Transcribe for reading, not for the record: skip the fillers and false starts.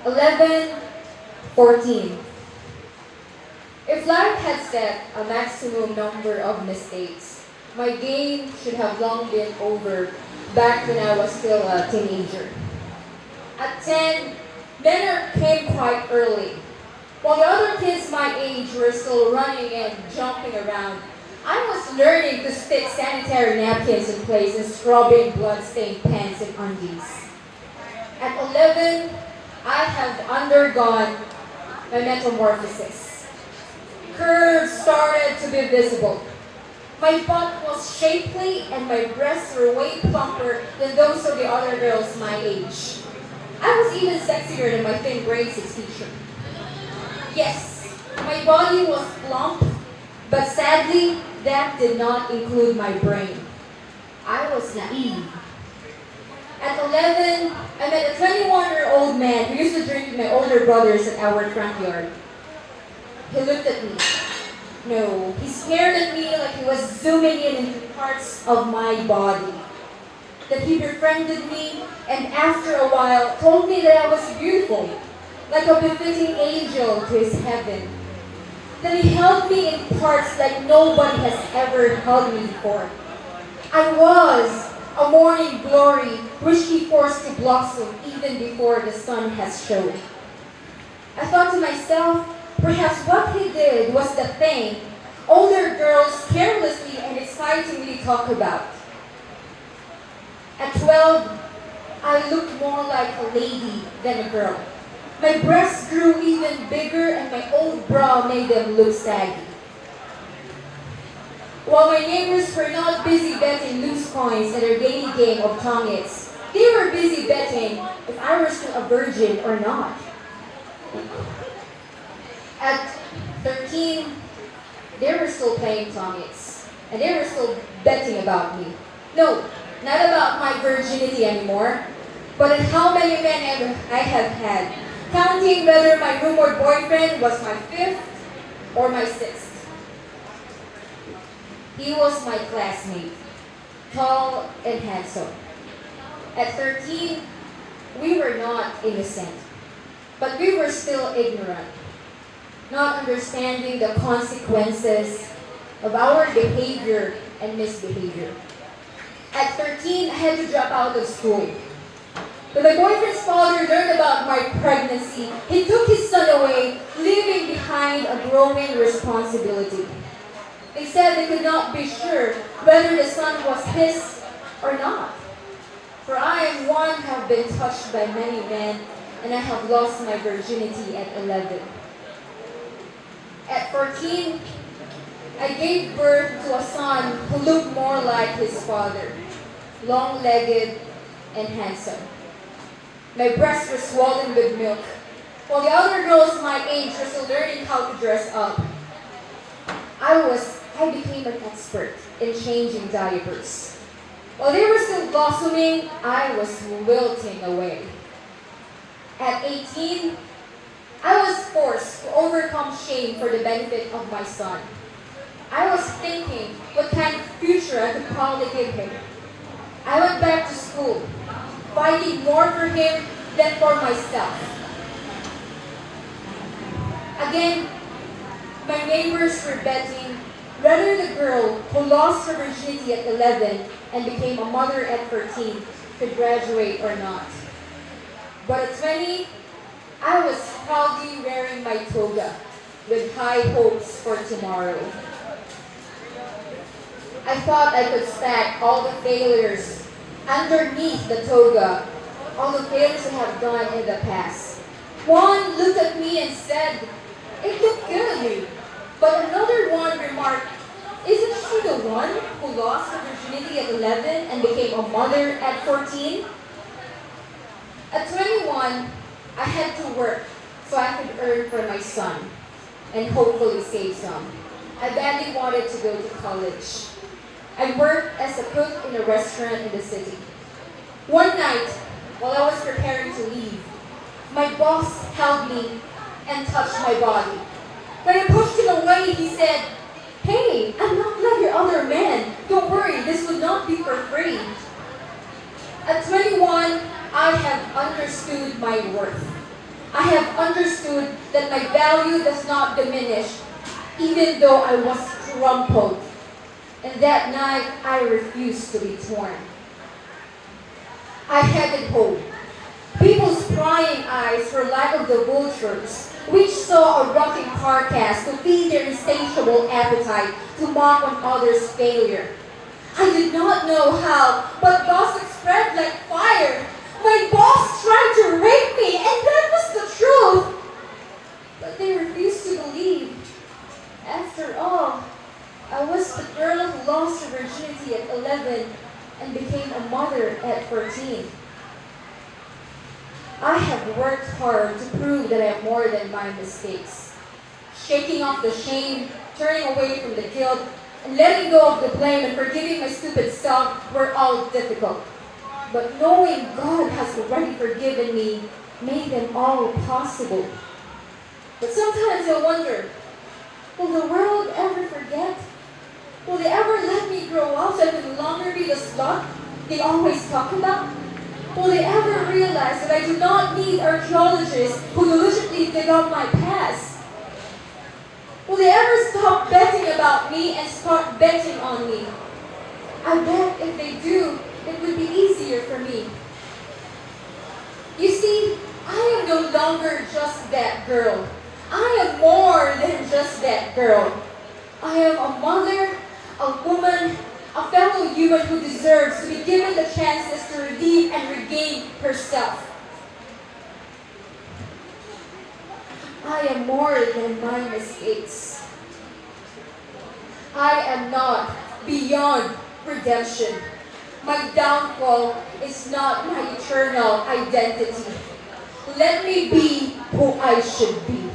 11, 14. If life had set a maximum number of mistakes, my game should have long been over back when I was still a teenager. At 10, dinner came quite early. While the other kids my age were still running and jumping around, I was learning to stick sanitary napkins in place and scrubbing blood-stained pants and undies. At 11, I have undergone my metamorphosis. Curves started to be visible. My butt was shapely and my breasts were way plumper than those of the other girls my age. I was even sexier than my thin grade 6 teacher. Yes, my body was plump, but sadly, that did not include my brain. I was naive. At 11, I met a 21-year-old man who used to drink with my older brothers at our front yard. He looked at me. No, he stared at me like he was zooming in into parts of my body. That he befriended me, and after a while told me that I was beautiful, like a befitting angel to his heaven. That he held me in parts like nobody has ever held me before. I was a morning glory which he forced to blossom even before the sun has shone. I thought to myself, perhaps what he did was the thing older girls carelessly and excitingly talk about. At 12, I looked more like a lady than a girl. My breasts grew even bigger and my old bra made them look saggy. While my neighbors were not busy betting loose coins at their daily game of tongits, they were busy betting if I were still a virgin or not. At 13, they were still playing tongits, and they were still betting about me. No, not about my virginity anymore, but at how many men I have had, counting whether my rumored boyfriend was my 5th or my 6th. He was my classmate, tall and handsome. At 13, we were not innocent, but we were still ignorant, not understanding the consequences of our behavior and misbehavior. At 13, I had to drop out of school. When my boyfriend's father learned about my pregnancy, he took his son away, leaving behind a growing responsibility. They said they could not be sure whether the son was his or not. For I am one who have been touched by many men, and I have lost my virginity at 11. At 14, I gave birth to a son who looked more like his father, long-legged and handsome. My breasts were swollen with milk, while the other girls my age were still learning how to dress up. I became an expert in changing diapers. While they were still blossoming, I was wilting away. At 18, I was forced to overcome shame for the benefit of my son. I was thinking what kind of future I could probably give him. I went back to school, fighting more for him than for myself. Again, my neighbors were betting whether the girl who lost her virginity at 11 and became a mother at 13 could graduate or not. But at 20, I was proudly wearing my toga with high hopes for tomorrow. I thought I could stack all the failures underneath the toga, all the failures I have done in the past. One looked at me and said, "It looked good." But another one remarked, "Isn't she the one who lost her virginity at 11 and became a mother at 14? At 21, I had to work so I could earn for my son and hopefully save some. I badly wanted to go to college. I worked as a cook in a restaurant in the city. One night, while I was preparing to leave, my boss held me and touched my body. When I pushed him away, he said, "Hey, I'm not like your other men. Don't worry, this would not be for free." At 21, I have understood my worth. I have understood that my value does not diminish, even though I was crumpled. And that night, I refused to be torn. I headed home. People's prying eyes were like of the vultures, which saw a rotting carcass to feed their insatiable appetite to mock on others' failure. I did not know how, but gossip spread like fire. My boss tried to rape me, and that was the truth. But they refused to believe. After all, I was the girl who lost her virginity at 11 and became a mother at 14. I have worked hard to prove that I am more than my mistakes. Shaking off the shame, turning away from the guilt, and letting go of the blame and forgiving my stupid self were all difficult. But knowing God has already forgiven me made them all possible. But sometimes I wonder, will the world ever forget? Will they ever let me grow up so I can no longer be the slut they always talk about? Will they ever realize that I do not need archaeologists who diligently dig up my past? Will they ever stop betting about me and start betting on me? I bet if they do, it would be easier for me. You see, I am no longer just that girl. I am more than just that girl. I am a mother, a woman, a fellow human who deserves to be given the chances to redeem and regain herself. I am more than my mistakes. I am not beyond redemption. My downfall is not my eternal identity. Let me be who I should be.